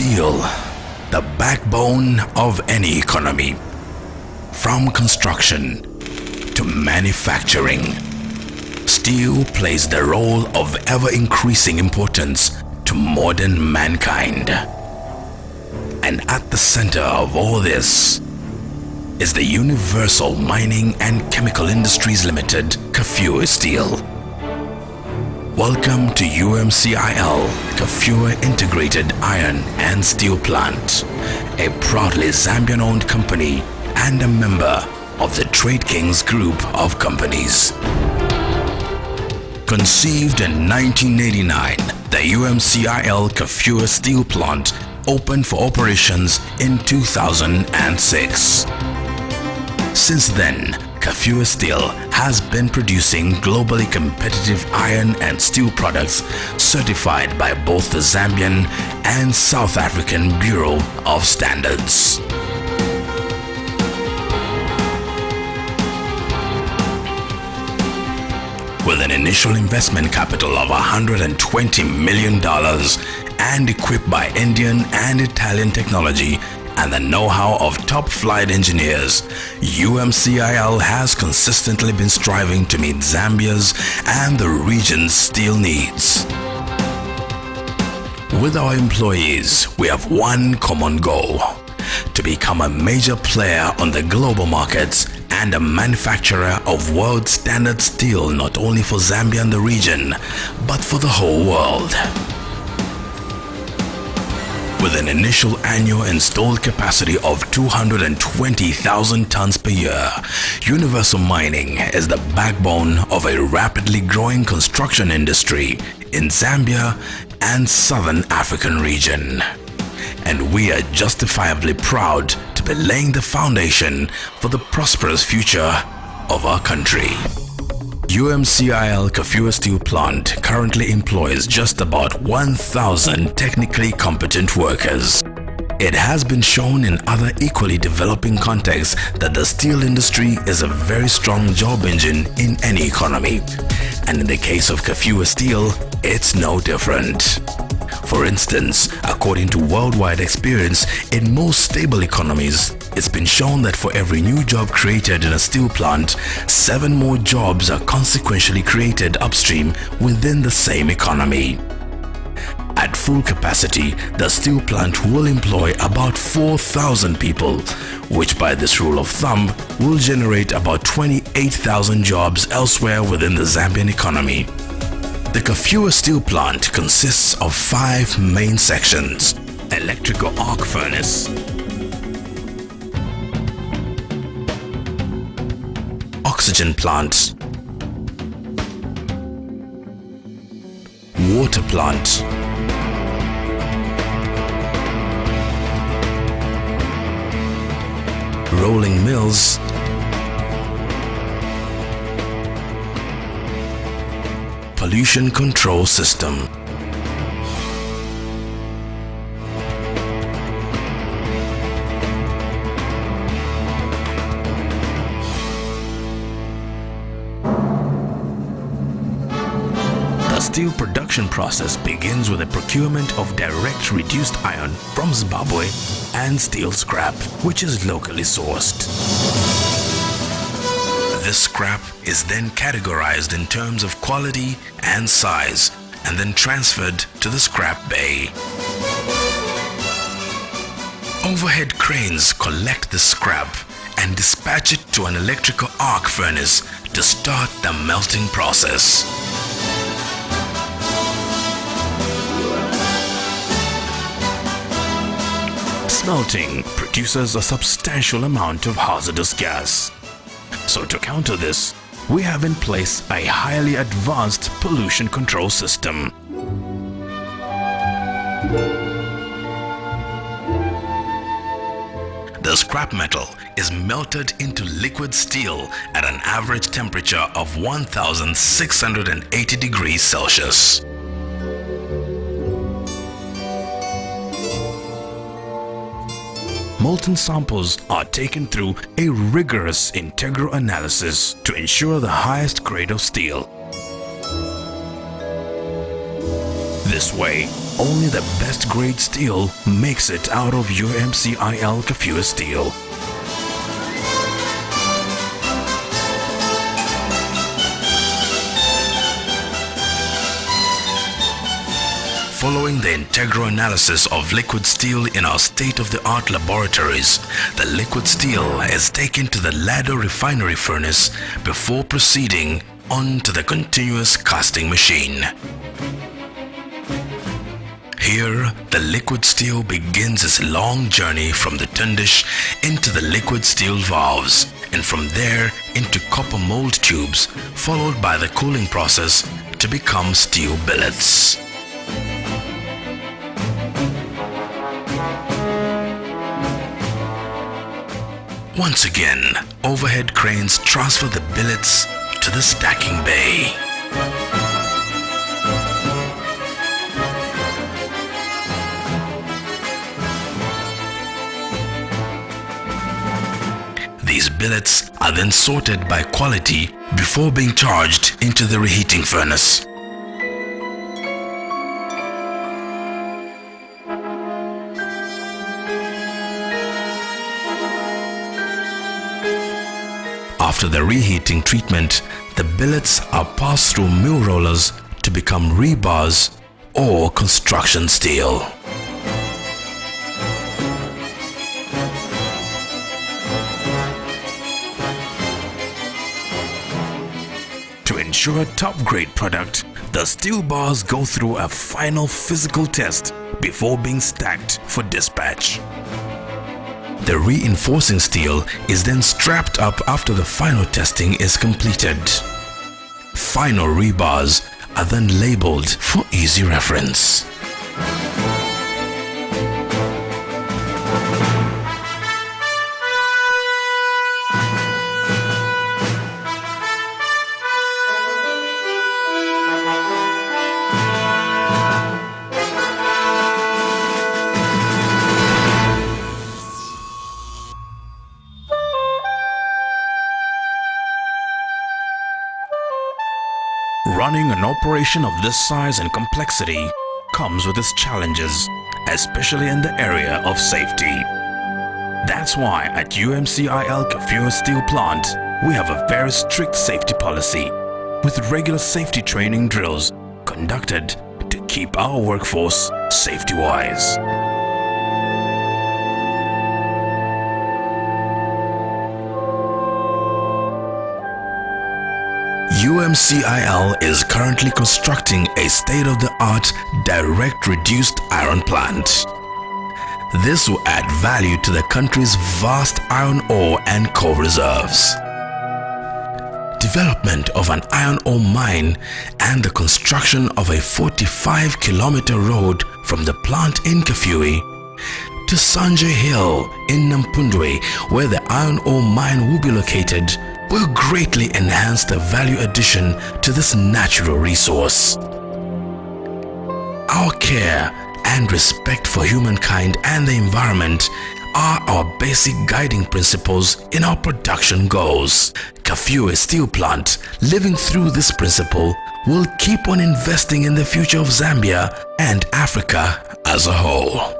Steel, the backbone of any economy. From construction to manufacturing, steel plays the role of ever-increasing importance to modern mankind. And at the center of all this is the Universal Mining and Chemical Industries Limited, Kafue Steel. Welcome to UMCIL, Kafue Integrated Iron and Steel Plant, a proudly Zambian-owned company and a member of the Trade Kings Group of companies. Conceived in 1989, the UMCIL Kafue Steel Plant opened for operations in 2006. Since then, Kafue Steel has been producing globally competitive iron and steel products certified by both the Zambian and South African Bureau of Standards. With an initial investment capital of $120 million and equipped by Indian and Italian technology and the know-how of top flight engineers, UMCIL has consistently been striving to meet Zambia's and the region's steel needs. With our employees, we have one common goal: to become a major player on the global markets and a manufacturer of world standard steel, not only for Zambia and the region, but for the whole world. With an initial annual installed capacity of 220,000 tons per year, Universal Mining is the backbone of a rapidly growing construction industry in Zambia and Southern African region. And we are justifiably proud to be laying the foundation for the prosperous future of our country. UMCIL Kafue Steel Plant currently employs just about 1,000 technically competent workers. It has been shown in other equally developing contexts that the steel industry is a very strong job engine in any economy. And in the case of Kafue Steel, it's no different. For instance, according to worldwide experience, in most stable economies, it's been shown that for every new job created in a steel plant, 7 more jobs are consequentially created upstream within the same economy. At full capacity, the steel plant will employ about 4,000 people, which by this rule of thumb will generate about 28,000 jobs elsewhere within the Zambian economy. The Kafue Steel Plant consists of 5 main sections: electrical arc furnace, oxygen plant, water plant, rolling mills, pollution control system. The steel production process begins with the procurement of direct reduced iron from Zimbabwe and steel scrap, which is locally sourced. This scrap is then categorized in terms of quality and size and then transferred to the scrap bay. Overhead cranes collect the scrap and dispatch it to an electrical arc furnace to start the melting process. Smelting produces a substantial amount of hazardous gas. So to counter this, we have in place a highly advanced pollution control system. The scrap metal is melted into liquid steel at an average temperature of 1,680 degrees Celsius. Molten samples are taken through a rigorous integral analysis to ensure the highest grade of steel. The this way. Only the best grade steel makes it out of UMCIL Kafue steel. Following the integral analysis of liquid steel in our state-of-the-art laboratories, the liquid steel is taken to the ladle refinery furnace before proceeding on to the continuous casting machine. Here, the liquid steel begins its long journey from the tundish into the liquid steel valves, and from there into copper mold tubes, followed by the cooling process to become steel billets. Once again, overhead cranes transfer the billets to the stacking bay. These billets are then sorted by quality before being charged into the reheating furnace. After the reheating treatment, the billets are passed through mill rollers to become rebars or construction steel. To ensure a top-grade product, the steel bars go through a final physical test before being stacked for dispatch. The reinforcing steel is then strapped up after the final testing is completed. Final rebars are then labeled for easy reference. Running an operation of this size and complexity comes with its challenges, especially in the area of safety. That's why at UMCIL Kafue Steel Plant, we have a very strict safety policy with regular safety training drills conducted to keep our workforce safety-wise. UMCIL is currently constructing a state-of-the-art direct reduced iron plant. This will add value to the country's vast iron ore and coal reserves. Development of an iron ore mine and the construction of a 45-kilometer road from the plant in Kafue to Sanjay Hill in Nampundwe, where the iron ore mine will be located, will greatly enhance the value addition to this natural resource. Our care and respect for humankind and the environment are our basic guiding principles in our production goals. Kafue Steel Plant, living through this principle, will keep on investing in the future of Zambia and Africa as a whole.